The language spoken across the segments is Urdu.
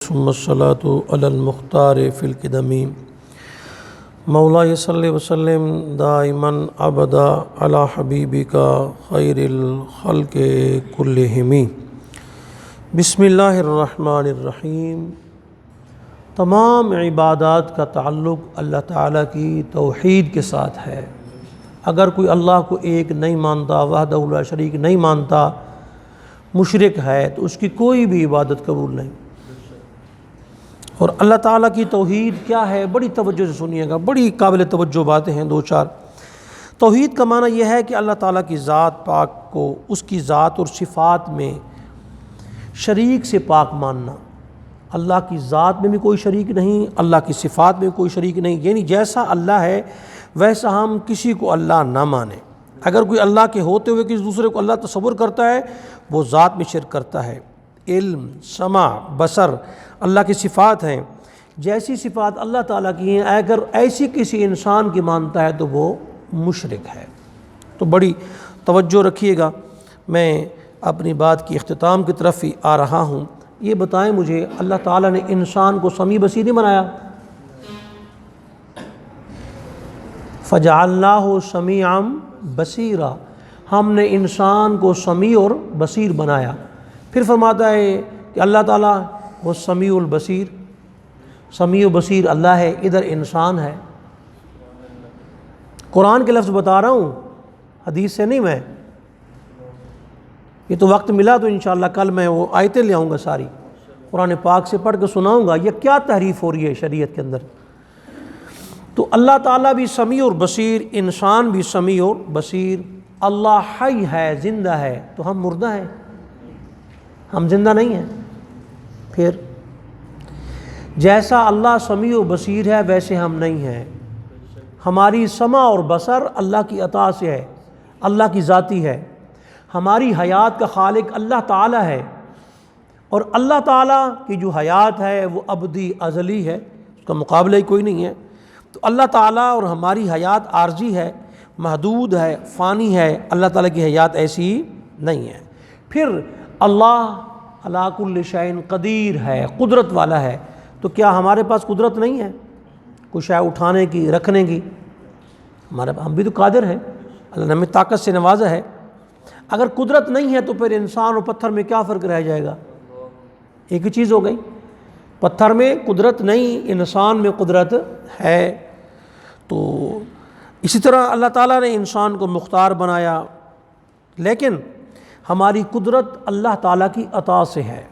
ثم الصلاۃ علی المختار فی القدمی مولا صلی وسلم دائما ابدا علی حبیبک خیر الخلق کلہم۔ بسم اللہ الرحمن الرحیم۔ تمام عبادات کا تعلق اللہ تعالیٰ کی توحید کے ساتھ ہے۔ اگر کوئی اللہ کو ایک نہیں مانتا، وحدہ لا شریک نہیں مانتا، مشرک ہے، تو اس کی کوئی بھی عبادت قبول نہیں۔ اور اللہ تعالیٰ کی توحید کیا ہے، بڑی توجہ سے سنیے گا، بڑی قابل توجہ باتیں ہیں دو چار۔ توحید کا معنی یہ ہے کہ اللہ تعالیٰ کی ذات پاک کو اس کی ذات اور صفات میں شریک سے پاک ماننا۔ اللہ کی ذات میں بھی کوئی شریک نہیں، اللہ کی صفات میں کوئی شریک نہیں، یعنی جیسا اللہ ہے ویسا ہم کسی کو اللہ نہ مانیں۔ اگر کوئی اللہ کے ہوتے ہوئے کسی دوسرے کو اللہ تصور کرتا ہے، وہ ذات میں شرک کرتا ہے۔ علم، سمع، بصر اللہ کی صفات ہیں، جیسی صفات اللہ تعالیٰ کی ہیں اگر ایسی کسی انسان کی مانتا ہے تو وہ مشرک ہے۔ تو بڑی توجہ رکھیے گا، میں اپنی بات کی اختتام کی طرف ہی آ رہا ہوں۔ یہ بتائیں مجھے، اللہ تعالیٰ نے انسان کو سمیع بصیر نہیں بنایا؟ فَجَعَلْنَاهُ سَمِيعًا بَصِيرًا، ہم نے انسان کو سمیع اور بصیر بنایا۔ پھر فرماتا ہے کہ اللہ تعالیٰ وہ سمیع البصیر، سمیع و بصیر اللہ ہے، ادھر انسان ہے۔ قرآن کے لفظ بتا رہا ہوں، حدیث سے نہیں۔ میں یہ تو وقت ملا تو انشاءاللہ کل میں وہ آیتیں لے آؤں گا، ساری قرآن پاک سے پڑھ کے سناؤں گا یہ کیا تحریف ہو رہی ہے شریعت کے اندر۔ تو اللہ تعالیٰ بھی سمیع اور بصیر، انسان بھی سمیع اور بصیر۔ اللہ حی ہے، زندہ ہے، تو ہم مردہ ہیں، ہم زندہ نہیں ہیں۔ پھر جیسا اللہ سمیع و بصیر ہے ویسے ہم نہیں ہیں۔ ہماری سمع اور بصر اللہ کی عطا سے ہے، اللہ کی ذاتی ہے۔ ہماری حیات کا خالق اللہ تعالیٰ ہے، اور اللہ تعالیٰ کی جو حیات ہے وہ ابدی ازلی ہے، اس کا مقابلہ ہی کوئی نہیں ہے۔ تو اللہ تعالیٰ اور ہماری حیات عارضی ہے، محدود ہے، فانی ہے، اللہ تعالیٰ کی حیات ایسی نہیں ہے۔ پھر اللہ علی کل شیء قدیر ہے، قدرت والا ہے۔ تو کیا ہمارے پاس قدرت نہیں ہے کوئی شے اٹھانے کی، رکھنے کی؟ ہم بھی تو قادر ہیں، اللہ نے ہمیں طاقت سے نوازا ہے۔ اگر قدرت نہیں ہے تو پھر انسان اور پتھر میں کیا فرق رہ جائے گا؟ ایک ہی چیز ہو گئی۔ پتھر میں قدرت نہیں، انسان میں قدرت ہے۔ تو اسی طرح اللہ تعالیٰ نے انسان کو مختار بنایا، لیکن ہماری قدرت اللہ تعالیٰ کی عطا سے ہے،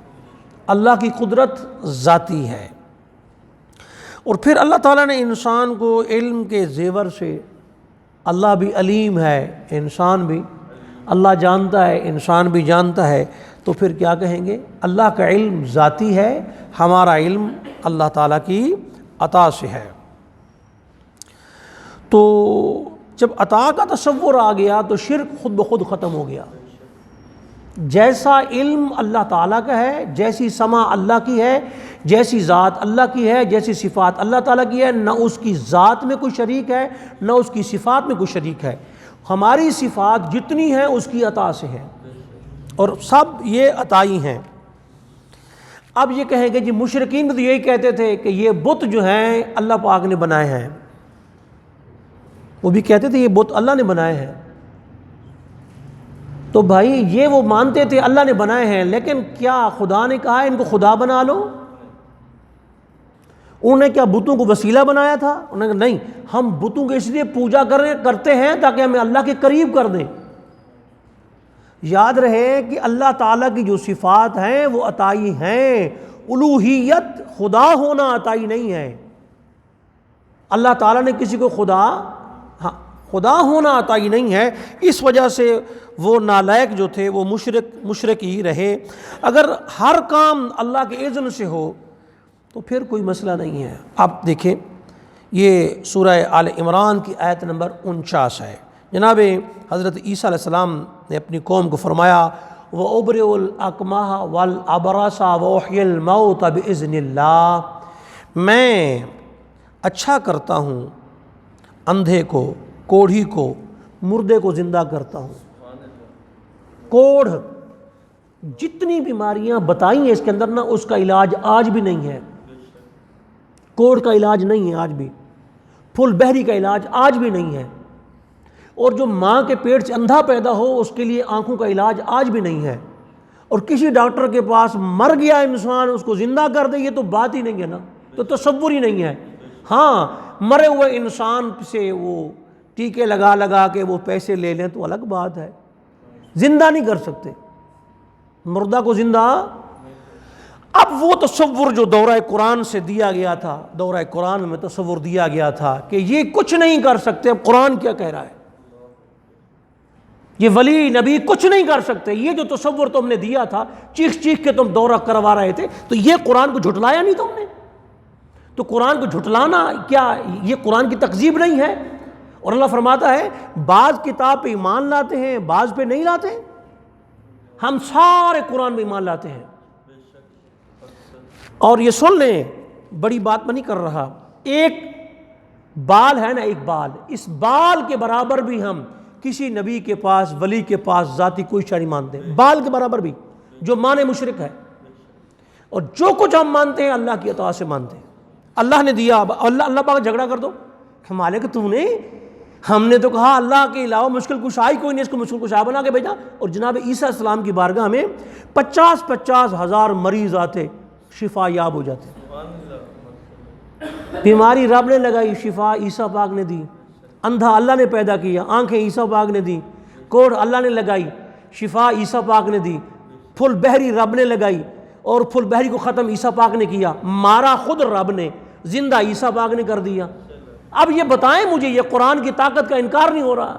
اللہ کی قدرت ذاتی ہے۔ اور پھر اللہ تعالیٰ نے انسان کو علم کے زیور سے، اللہ بھی علیم ہے، انسان بھی، اللہ جانتا ہے، انسان بھی جانتا ہے، تو پھر کیا کہیں گے؟ اللہ کا علم ذاتی ہے، ہمارا علم اللہ تعالیٰ کی عطا سے ہے۔ تو جب عطا کا تصور آ گیا تو شرک خود بخود ختم ہو گیا۔ جیسا علم اللہ تعالیٰ کا ہے، جیسی سمع اللہ کی ہے، جیسی ذات اللہ کی ہے، جیسی صفات اللہ تعالیٰ کی ہے، نہ اس کی ذات میں کوئی شریک ہے نہ اس کی صفات میں کوئی شریک ہے۔ ہماری صفات جتنی ہیں اس کی عطا سے ہے، اور سب یہ عطائی ہیں۔ اب یہ کہیں گے جی مشرکین تو یہی کہتے تھے کہ یہ بت جو ہیں اللہ پاک نے بنائے ہیں، وہ بھی کہتے تھے یہ بت اللہ نے بنائے ہیں۔ تو بھائی یہ وہ مانتے تھے اللہ نے بنائے ہیں، لیکن کیا خدا نے کہا ہے ان کو خدا بنا لو؟ انہوں نے کیا بتوں کو وسیلہ بنایا تھا؟ انہوں نے کہا نہیں، ہم بتوں کو اس لیے پوجا کرتے ہیں تاکہ ہمیں اللہ کے قریب کر دیں۔ یاد رہے کہ اللہ تعالیٰ کی جو صفات ہیں وہ عطائی ہیں، الوہیت خدا ہونا عطائی نہیں ہے۔ اللہ تعالیٰ نے کسی کو خدا ہونا عطائی نہیں ہے، اس وجہ سے وہ نالائق جو تھے وہ مشرک ہی رہے۔ اگر ہر کام اللہ کے اذن سے ہو تو پھر کوئی مسئلہ نہیں ہے۔ اب دیکھیں، یہ سورہ آل عمران کی آیت نمبر 49 ہے۔ جناب حضرت عیسیٰ علیہ السلام نے اپنی قوم کو فرمایا وَأُبْرِئُ الْأَكْمَحَ وَالْأَبْرَصَ وَأُحْيِي الْمَوْتَ بِإِذْنِ اللَّهِ، میں اچھا کرتا ہوں اندھے کو، کوڑھی کو، مردے کو زندہ کرتا ہوں۔ کوڑھ جتنی بیماریاں بتائی ہیں اس کے اندر نا، اس کا علاج آج بھی نہیں ہے. کوڑ کا علاج نہیں ہے آج بھی، پھول بہری کا علاج آج بھی نہیں ہے، اور جو ماں کے پیٹ سے اندھا پیدا ہو اس کے لیے آنکھوں کا علاج آج بھی نہیں ہے. اور کسی ڈاکٹر کے پاس مر گیا انسان اس کو زندہ کر دے، یہ تو بات ہی نہیں ہے نا، تو تصور ہی نہیں ہے. ہاں مرے ہوئے انسان سے وہ ٹیکے لگا لگا کے وہ پیسے لے لیں تو الگ بات ہے، زندہ نہیں کر سکتے مردہ کو زندہ. اب وہ تصور جو دورہ قرآن سے دیا گیا تھا، دورہ قرآن میں تصور دیا گیا تھا کہ یہ کچھ نہیں کر سکتے، اب قرآن کیا کہہ رہا ہے، یہ ولی نبی کچھ نہیں کر سکتے. یہ جو تصور تم نے دیا تھا، چیخ چیخ کے تم دورہ کروا رہے تھے، تو یہ قرآن کو جھٹلایا نہیں تم نے؟ تو قرآن کو جھٹلانا کیا یہ قرآن کی تکذیب نہیں ہے؟ اور اللہ فرماتا ہے بعض کتاب پہ ایمان لاتے ہیں، بعض پہ نہیں لاتے. ہم سارے قرآن پہ ایمان لاتے ہیں. اور یہ سن لیں، بڑی بات میں نہیں کر رہا، ایک بال ہے نا، ایک بال، اس بال کے برابر بھی ہم کسی نبی کے پاس، ولی کے پاس ذاتی کوئی شے نہیں مانتے، بال کے برابر بھی، جو مانے مشرک ہے. اور جو کچھ ہم مانتے ہیں اللہ کی اطاعت سے مانتے ہیں. اللہ نے دیا، اللہ پاک جھگڑا کر دو کہ مالک تو نے، ہم نے تو کہا اللہ کے علاوہ مشکل کشا ہی کوئی نہیں، اس کو مشکل کشا بنا کے بھیجا. اور جناب عیسیٰ السلام کی بارگاہ میں 50,000 مریض آتے، شفا یاب ہو جاتے. بیماری رب نے لگائی، شفا عیسیٰ پاک نے دی. اندھا اللہ نے پیدا کیا، آنکھیں عیسیٰ پاک نے دی. کوڑ اللہ نے لگائی، شفا عیسیٰ پاک نے دی. پھل بہری رب نے لگائی اور پھل بہری کو ختم عیسیٰ پاک نے کیا. مارا خود رب نے، زندہ عیسیٰ پاک نے کر دیا. اب یہ بتائیں مجھے، یہ قرآن کی طاقت کا انکار نہیں ہو رہا؟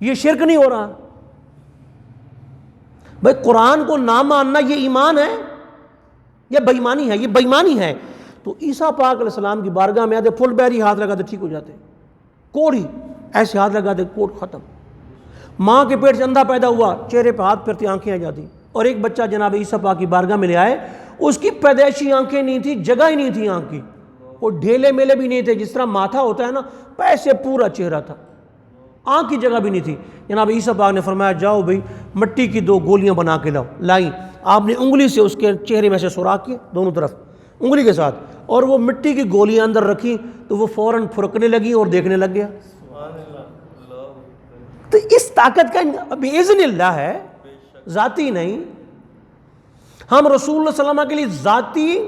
یہ شرک نہیں ہو رہا؟ بھائی قرآن کو نہ ماننا یہ ایمان ہے یا بےایمانی ہے؟ یہ بےایمانی ہے. تو عیسیٰ پاک علیہ السلام کی بارگاہ میں آتے، پھل بہری ہاتھ لگاتے ٹھیک ہو جاتے، کوڑی ایسے ہاتھ لگاتے کوڑ ختم. ماں کے پیٹ سے اندھا پیدا ہوا، چہرے پہ ہاتھ پھرتے آنکھیں آ جاتی. اور ایک بچہ جناب عیسیٰ پاک کی بارگاہ میں لے آئے، اس کی پیدائشی آنکھیں نہیں تھی، جگہ ہی نہیں تھی آنکھ کی، وہ ڈھیلے میلے بھی نہیں تھے، جس طرح ماتھا ہوتا ہے نا پیسے پورا چہرہ تھا، آنکھ کی جگہ بھی نہیں تھی. جناب عیسیٰ پاک نے فرمایا جاؤ بھائی مٹی کی 2 گولیاں بنا کے لاؤ. لائیں، آپ نے انگلی سے اس کے چہرے میں سے سوراخ کیے دونوں طرف انگلی کے ساتھ، اور وہ مٹی کی گولیاں اندر رکھی تو وہ فوراً پھرکنے لگی اور دیکھنے لگ گیا. تو اس طاقت کا بِإِذْنِ اللہ ہے، ذاتی نہیں. ہم رسول اللہ صلی اللہ علیہ وسلم کے لیے ذاتی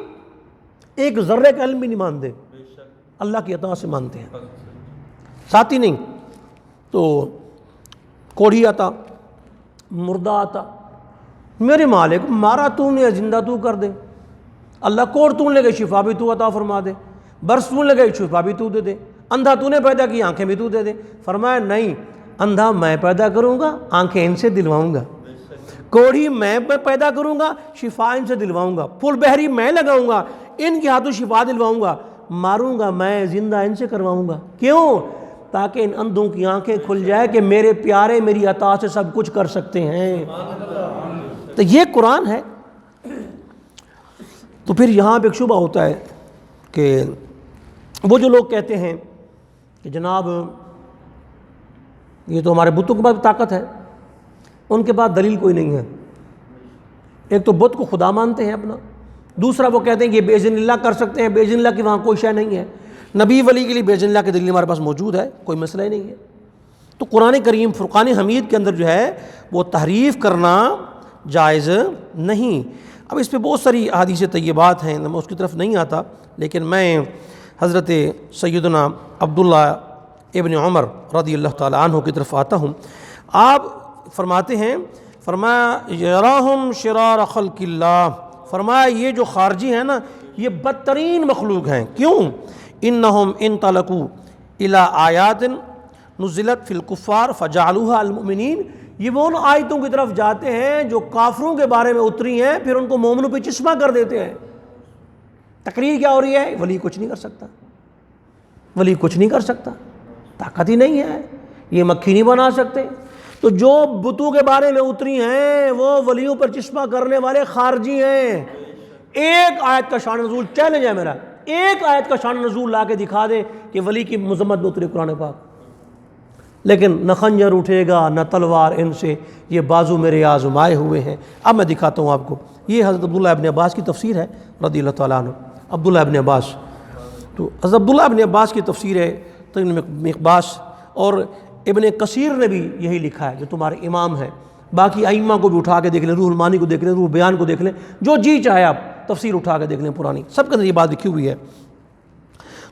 ایک ذرے کا علم بھی نہیں مانتے، اللہ کی اطاعت سے مانتے ہیں، ذاتی نہیں. تو کوڑھی آتا، مردہ آتا، میرے مالک مارا تو نے، زندہ تو کر دے. اللہ کوڑ تو نے لگے، شفا بھی تو عطا فرما دے. برس تو نے لگے، شفا بھی تو دے دے. اندھا تو نے پیدا کی، آنکھیں بھی تو دے دے. فرمایا نہیں، اندھا میں پیدا کروں گا، آنکھیں ان سے دلواؤں گا. کوڑھی میں پیدا کروں گا، شفا ان سے دلواؤں گا. پھول بہری میں لگاؤں گا، ان کے ہاتھوں شفا دلواؤں گا. ماروں گا میں، زندہ ان سے کرواؤں گا. کیوں؟ تاکہ ان اندھوں کی آنکھیں کھل جائے کہ میرے پیارے میری عطا سے سب کچھ کر سکتے ہیں. تو یہ قرآن ہے. تو پھر یہاں پہ ایک شبہ ہوتا ہے کہ وہ جو لوگ کہتے ہیں کہ جناب یہ تو ہمارے بتوں کے پاس طاقت ہے، ان کے پاس دلیل کوئی نہیں ہے. ایک تو بت کو خدا مانتے ہیں اپنا، دوسرا وہ کہتے ہیں کہ یہ بِإِذْنِ اللہ کر سکتے ہیں، بِإِذْنِ اللہ کی وہاں کوئی شے نہیں ہے. نبی ولی کے لیے بِإِذْنِ اللہ کی دلیل ہمارے پاس موجود ہے، کوئی مسئلہ ہی نہیں ہے. تو قرآن کریم فرقان حمید کے اندر جو ہے وہ تحریف کرنا جائز نہیں. اب اس پہ بہت ساری احادیث طیبات ہیں، میں اس کی طرف نہیں آتا، لیکن میں حضرت سیدنا عبداللہ ابن عمر رضی اللہ تعالیٰ عنہ کی طرف آتا ہوں. آپ فرماتے ہیں، فرمایا یراہم شرار خلق اللہ، فرمایا یہ جو خارجی ہیں نا یہ بدترین مخلوق ہیں. کیوں؟ انہم انطلقوا الی آیات نزلت فی الکفار فجعلوها المؤمنین، یہ وہ ان آیتوں کی طرف جاتے ہیں جو کافروں کے بارے میں اتری ہیں، پھر ان کو مومنوں پہ چشمہ کر دیتے ہیں. تقریر کیا ہو رہی ہے؟ ولی کچھ نہیں کر سکتا، ولی کچھ نہیں کر سکتا، طاقت ہی نہیں ہے، یہ مکھی نہیں بنا سکتے. تو جو بتوں کے بارے میں اتری ہیں وہ ولیوں پر چشمہ کرنے والے خارجی ہیں. ایک آیت کا شان نزول چیلنج ہے میرا، ایک آیت کا شان نزول لا کے دکھا دے کہ ولی کی مذمت میں اترے قرآن پاک. لیکن نہ خنجر اٹھے گا نہ تلوار ان سے، یہ بازو میرے آزمائے ہوئے ہیں۔ اب میں دکھاتا ہوں آپ کو، یہ حضرت عبداللہ ابن عباس کی تفسیر ہے رضی اللہ تعالیٰ عنہ۔ عبداللہ ابن عباس، تو حضرت عبداللہ ابن عباس کی تفسیر ہے تین مقباس، اور ابن کثیر نے بھی یہی لکھا ہے جو تمہارے امام ہیں۔ باقی ائمہ کو بھی اٹھا کے دیکھ لیں، روح المعانی کو دیکھ لیں، روح بیان کو دیکھ لیں، جو جی چاہے آپ تفسیر اٹھا کے دیکھ لیں پرانی، سب کے اندر یہ بات لکھی ہوئی ہے۔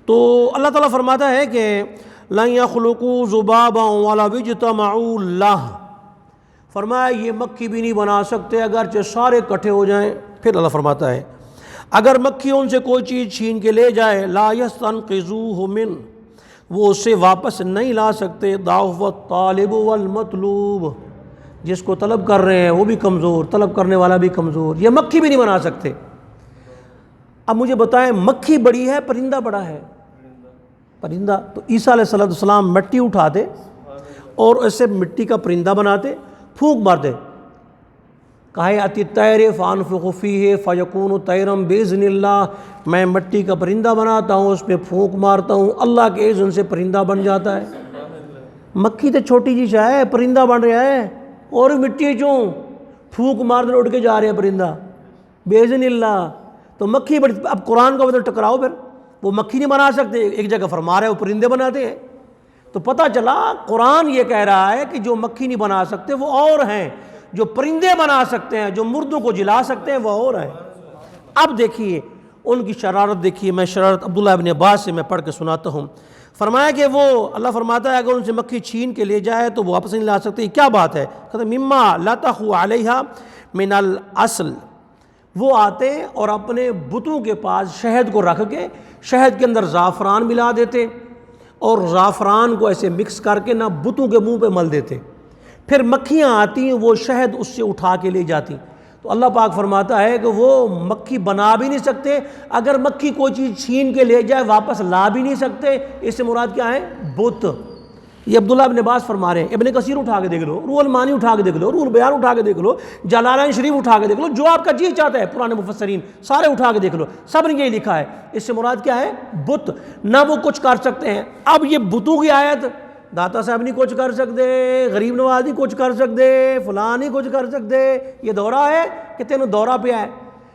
تو اللہ تعالیٰ فرماتا ہے کہ لَن يَخْلُقُوا ذُبَابًا وَلَوِ اجْتَمَعُوا لَهُ، فرمایا یہ مکھی بھی نہیں بنا سکتے اگرچہ سارے اکٹھے ہو جائیں۔ پھر اللہ فرماتا ہے اگر مکھی ان سے کوئی چیز چھین کے لے جائے لا يستنقذوه من، وہ اسے واپس نہیں لا سکتے، ضعف الطالب والمطلوب، جس کو طلب کر رہے ہیں وہ بھی کمزور، طلب کرنے والا بھی کمزور، یہ مکھی بھی نہیں بنا سکتے۔ اب مجھے بتائیں مکھی بڑی ہے پرندہ بڑا ہے؟ پرندہ۔ تو عیسیٰ علیہ السلام مٹی اٹھاتے اور اسے مٹی کا پرندہ بناتے، پھونک مارتے، کہا اتی الطیر فانفخ فیہ فیکون طیرا باذن اللہ، میں مٹی کا پرندہ بناتا ہوں، اس پہ پھونک مارتا ہوں، اللہ کے اذن سے پرندہ بن جاتا ہے۔ مکھی تو چھوٹی جی شاہ ہے، پرندہ بن رہا ہے، اور مٹی چوں پھونک مارتے اڑ کے جا رہے ہیں پرندہ باذن اللہ۔ تو مکھی بڑی، اب قرآن کا بدل ٹکراؤ، پھر وہ مکھی نہیں بنا سکتے، ایک جگہ فرما رہے ہیں وہ پرندے بناتے ہیں۔ تو پتہ چلا قرآن یہ کہہ رہا ہے کہ جو مکھی نہیں بنا سکتے وہ اور ہیں، جو پرندے بنا سکتے ہیں، جو مردوں کو جلا سکتے ہیں وہ اور ہیں۔ اب دیکھیے ان کی شرارت، دیکھیے میں شرارت عبداللہ ابن عباس سے میں پڑھ کے سناتا ہوں۔ فرمایا کہ وہ اللہ فرماتا ہے اگر ان سے مکھی چھین کے لے جائے تو وہ واپس نہیں لا سکتے۔ کیا بات ہے؟ کہتے ہیں مما لتخو علیہا من الاصل، وہ آتے اور اپنے بتوں کے پاس شہد کو رکھ کے شہد کے اندر زعفران ملا دیتے، اور زعفران کو ایسے مکس کر کے نہ بتوں کے منہ پہ مل دیتے، پھر مکھیاں آتی ہیں وہ شہد اس سے اٹھا کے لے جاتی۔ تو اللہ پاک فرماتا ہے کہ وہ مکھی بنا بھی نہیں سکتے، اگر مکھی کوئی چیز چھین کے لے جائے واپس لا بھی نہیں سکتے۔ اس سے مراد کیا ہے؟ بت۔ یہ عبداللہ ابن عباس فرما رہے ہیں، ابن کثیر اٹھا کے دیکھ لو، روح المعانی اٹھا کے دیکھ لو، روح البیان اٹھا کے دیکھ لو، جلالین شریف اٹھا کے دیکھ لو، جو آپ کا جی چاہتا ہے پرانے مفسرین سارے اٹھا کے دیکھ لو، سب نے یہی لکھا ہے۔ اس سے مراد کیا ہے؟ بت۔ نہ وہ کچھ کر سکتے ہیں۔ اب یہ بتوں کی آیت، داتا صاحب نہیں کچھ کر سکتے، غریب نواز نہیں کچھ کر سکتے، فلاں نہیں کچھ کر سکتے، یہ دورہ ہے کہ تینوں دورہ پہ آئے؟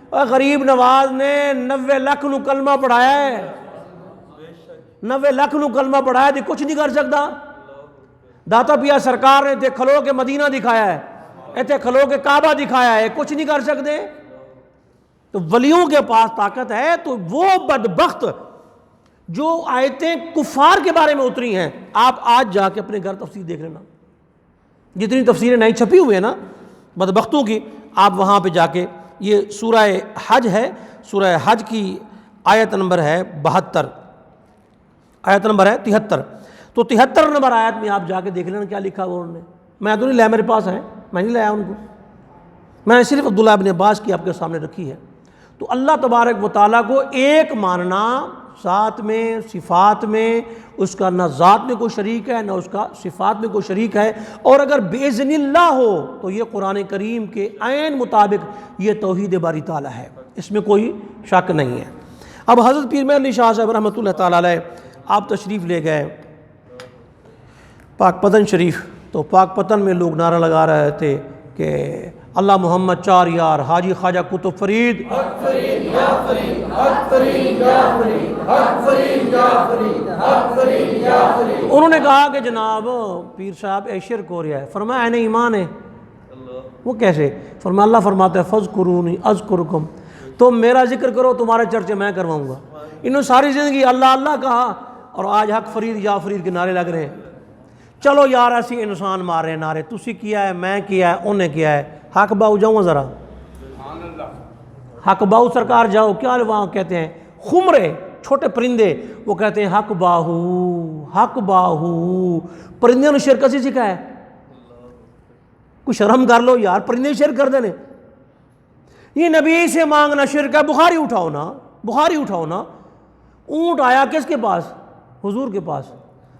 اور غریب نواز نے 90 لاکھ نو کلمہ پڑھایا ہے، 90 لاکھ نو کلمہ پڑھایا تھی، کچھ نہیں کر سکتا۔ داتا پیا سرکار نے تے کھلو کے مدینہ دکھایا ہے، ایتھے کھلو کے کعبہ دکھایا ہے، کچھ نہیں کر سکتے۔ تو ولیوں کے پاس طاقت ہے۔ تو وہ بدبخت جو آیتیں کفار کے بارے میں اتری ہیں، آپ آج جا کے اپنے گھر تفسیر دیکھ لینا، جتنی تفسیریں نئی چھپی ہوئی ہیں نا بدبختوں کی، آپ وہاں پہ جا کے، یہ سورہ حج ہے، سورہ حج کی آیت نمبر ہے 72، آیت نمبر ہے 73۔ تو 73 نمبر آیت میں آپ جا کے دیکھ لینا کیا لکھا ہوا انہوں نے۔ میں تو نہیں لایا، میرے پاس ہے، میں نہیں لایا ان کو، میں نے صرف عبداللہ ابن عباس کی آپ کے سامنے رکھی ہے۔ تو اللہ تبارک و تعالیٰ کو ایک ماننا، ذات میں، صفات میں، اس کا نہ ذات میں کوئی شریک ہے نہ اس کا صفات میں کوئی شریک ہے، اور اگر باذن اللہ ہو تو یہ قرآن کریم کے عین مطابق یہ توحید باری تعالیٰ ہے، اس میں کوئی شک نہیں ہے۔ اب حضرت پیر مہر علی شاہ صاحب رحمۃ اللہ تعالیٰ علیہ آپ تشریف لے گئے پاک پتن شریف، تو پاک پتن میں لوگ نعرہ لگا رہے تھے کہ اللہ محمد چار یار، حاجی خواجہ کتب فرید، حق فرید یا فرید، حق فرید یا فرید، حق فرید یا فرید، حق فرید یا فرید۔ انہوں نے کہا کہ جناب پیر صاحب اے شرک ہو رہا ہے۔ فرمایا عین ایمان ہے۔ وہ کیسے؟ فرمایا اللہ فرماتا ہے فذکرونی اذکرکم، تم میرا ذکر کرو تمہارے چرچے میں کرواؤں گا۔ انہوں نے ساری زندگی اللہ اللہ کہا اور آج حق فرید یا فرید کے نعرے لگ رہے ہیں۔ چلو یار ایسی انسان مار رہے ہیں نعرے، تسی کیا ہے، میں کیا ہے، انہیں کیا ہے، حق باؤ جاؤں ذرا، حق باؤ سرکار جاؤ، کیا وہاں کہتے ہیں خمرے چھوٹے پرندے، وہ کہتے ہیں حق باہو، حق باہو۔ پرندے نے شرک کسی سکھا ہے؟ کچھ شرم کر لو یار، پرندے شرک کر دینے، یہ نبی سے مانگنا شرک ہے۔ بخاری اٹھاؤ نا، بخاری اٹھاؤ نا، اونٹ آیا کس کے پاس؟ حضور کے پاس،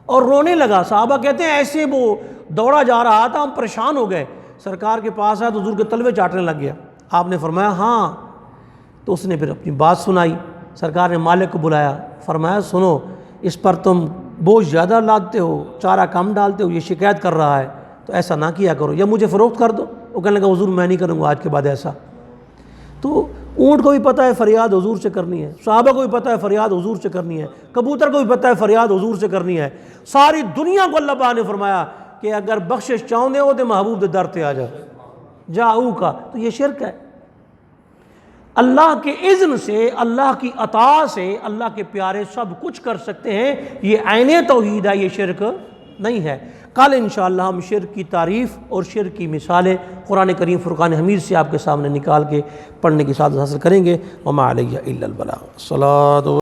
اور رونے لگا۔ صحابہ کہتے ہیں ایسے وہ دوڑا جا رہا تھا، ہم پریشان ہو گئے، سرکار کے پاس آیا تو حضور کے تلوے چاٹنے لگ گیا۔ آپ نے فرمایا ہاں، تو اس نے پھر اپنی بات سنائی، سرکار نے مالک کو بلایا، فرمایا سنو اس پر تم بوجھ زیادہ لادتے ہو، چارہ کم ڈالتے ہو، یہ شکایت کر رہا ہے تو ایسا نہ کیا کرو، یا مجھے فروخت کر دو۔ وہ کہنے لگا حضور میں نہیں کروں گا آج کے بعد ایسا۔ تو اونٹ کو بھی پتہ ہے فریاد حضور سے کرنی ہے، صحابہ کو بھی پتہ ہے فریاد حضور سے کرنی ہے، کبوتر کو بھی پتہ ہے فریاد حضور سے کرنی ہے، ساری دنیا کو اللہ پاک نے فرمایا کہ اگر بخشش چاہتے ہو تو محبوب دے در تے آ جا جاؤ کا۔ تو یہ شرک ہے۔ اللہ کے اذن سے، اللہ کی عطا سے اللہ کے پیارے سب کچھ کر سکتے ہیں، یہ عین توحید ہے، یہ شرک نہیں ہے۔ کل انشاءاللہ ہم شرک کی تعریف اور شرک کی مثالیں قرآن کریم فرقان حمید سے آپ کے سامنے نکال کے پڑھنے کی سعادت حاصل کریں گے۔ وما علیہ الا البلاغ۔